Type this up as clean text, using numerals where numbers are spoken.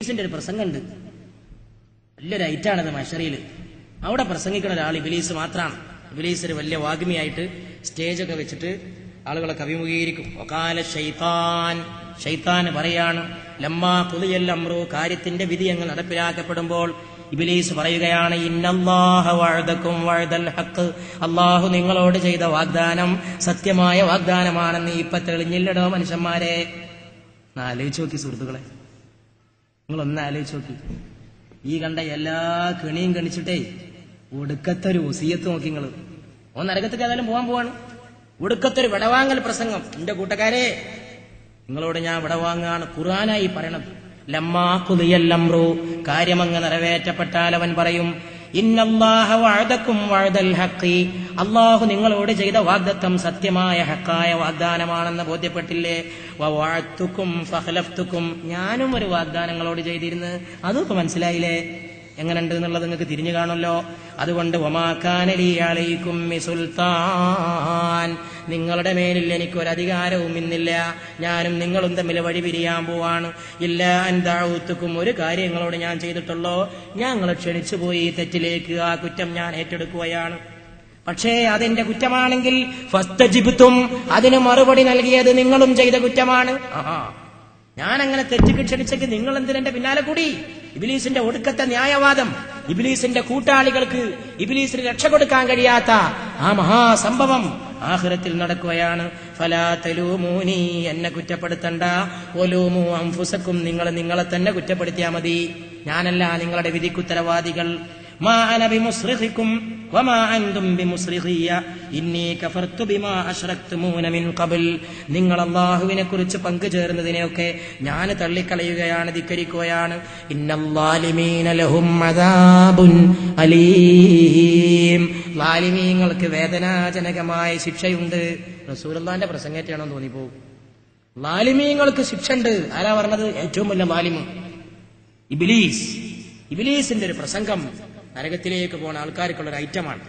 ഇബിലീസിന്റെ ഒരു പ്രസംഗമുണ്ട്. വലിയൊരു ഐറ്റാണത് മഹ്ശറിൽ. അവിടെ പ്രസംഗിക്കുന്ന ഒരാൾ ഇബിലീസ് മാത്രമാണ്. ഇബിലീസ് ഒരു വലിയ വാഗ്മിയായിട്ട് സ്റ്റേജൊക്കെ വെച്ചിട്ട് ആളുകളൊക്കെ അഭിമുഖീകരിക്കും. ഒകാല ഷൈത്താൻ പറയാണ്, ലമ്മാ ഖുദിയൽ അംറു, കാര്യത്തിന്റെ വിധി അങ്ങ് നടപ്പിലാക്കപ്പെടുമ്പോൾ ഇബ്ലീസ് പറയുകയാണ്, ഇന്നല്ലാഹ വഅദകും വഅദൽ ഹഖ്, അല്ലാഹു നിങ്ങളോട് ചെയ്ത വാഗ്ദാനം സത്യമായ വാഗ്ദാനമാണെന്ന് ഇപ്പൊ തെളിഞ്ഞില്ലടോ മനുഷ്യന്മാരെ. ആലോചിച്ച് നോക്കി സുഹൃത്തുക്കളെ, നിങ്ങളൊന്ന് ആലോചിച്ച് നോക്കി. ഈ കണ്ട എല്ലാ കെണിയും കണിച്ചിട്ടേ ഒടുക്കത്തൊരു വസിയത്ത് നോക്കി നിങ്ങൾ. നരകത്തേക്ക് ഏതായാലും പോകാൻ പോവാണ്. ഒടുക്കത്തൊരു വിടവാങ്ങൽ പ്രസംഗം. എന്റെ കൂട്ടുകാരെ, നിങ്ങളോട് ഞാൻ വിടവാങ്ങാണ്. ഖുർആനായി പറയണത്. ലമ്മാ ഖുദിയൽ അംറു, കാര്യമങ്ങ് നിറവേറ്റപ്പെട്ടാൽ അവൻ പറയും, ഇന്നല്ലാഹ വഅദകും വഅദൽ ഹഖ്, അല്ലാഹു നിങ്ങളോട് ചെയ്ത വാഗ്ദത്തം സത്യമായ ഹക്കായ വാഗ്ദാനമാണെന്ന് ബോധ്യപ്പെട്ടില്ലേ? വവഅദ്തുകും ഫഖലഫ്തുകും, ഞാനും ഒരു വാഗ്ദാനങ്ങളോട് ചെയ്തിരുന്നു, അതും ഇപ്പൊ മനസ്സിലായില്ലേ എങ്ങനെയുണ്ട് എന്നുള്ളത് നിങ്ങൾക്ക് തിരിഞ്ഞു കാണുമല്ലോ. അതുകൊണ്ട് വമാ കാന ലീ അലൈക്കും മിൻ സുൽത്താൻ, നിങ്ങളുടെ മേലിൽ എനിക്കൊരധികാരവും ഇന്നില്ല, ഞാനും നിങ്ങളും തമ്മിൽ വഴി പിരിയാൻ പോവാണ്. ഇല്ല അൻ ദഅഉതുകും, ഒരു കാര്യങ്ങളോട് ഞാൻ ചെയ്തിട്ടുള്ളൂ, ഞങ്ങളെ ക്ഷണിച്ചു പോയി തെറ്റിലേക്ക്, ആ കുറ്റം ഞാൻ ഏറ്റെടുക്കുകയാണ്. പക്ഷേ അതെന്റെ കുറ്റമാണെങ്കിൽ ഫസ്തജിബ്തും, അതിന് മറുപടി നൽകിയത് നിങ്ങളും ചെയ്ത കുറ്റമാണ്. ഞാൻ അങ്ങനെ തെറ്റിക്ക് ക്ഷണിച്ചെങ്കിൽ നിങ്ങൾ എന്തിനെന്റെ പിന്നാലെ കൂടി? ഇബ്ലീസിന്റെ ഒടുക്കത്തെ ന്യായവാദം, ഇബ്ലീസിന്റെ കൂട്ടാളികൾക്ക് ഇബ്ലീസിന് രക്ഷ കൊടുക്കാൻ കഴിയാത്ത ആ മഹാസംഭവം ആഖിറത്തിൽ നടക്കുകയാണ്. ഫലാ തലൂമൂനി, എന്നെ കുറ്റപ്പെടുത്തണ്ട. വലൂമു അൻഫുസകും, നിങ്ങൾ നിങ്ങളെ തന്നെ കുറ്റപ്പെടുത്തിയാൽ മതി, ഞാനല്ല നിങ്ങളുടെ വിധിക്കുത്തരവാദികൾ. മാ അന ബിമുസ്രിഖികും വമാ അൻതും ബിമുസ്രിഖിയ ഇന്നി കഫർതു ബിമാ അശ്റക്തുമൂന മിൻ ഖബൽ, നിങ്ങൾ അല്ലാഹുവിനെ കുറിച്ച് പങ്കുചേർന്നതിനെയൊക്കെ ഞാൻ തള്ളിക്കളയുകയാണ്, ധിക്കരിക്കുകയാണ്. ഇന്നല്ലാലിമീന ലഹും അദാബുൻ അലീം, ലാലിമീങ്ങൾക്ക് വേദനാജനകമായ ശിക്ഷയുണ്ട്. റസൂലുള്ളാഹിന്റെ പ്രസംഗേറ്റാണോ തോന്നിപ്പോകും. ലാലിമീങ്ങൾക്ക് ശിക്ഷയുണ്ട്. ആരാ പറഞ്ഞത്? ഏറ്റവും വലിയ ലാലിമ് ഇബ്ലീസ്. ഇബ്ലീസിന്റെ ഒരു പ്രസംഗം നരകത്തിലേക്ക് പോകുന്ന ആൾക്കാർക്കുള്ള ഒരു ഐറ്റമാണ്.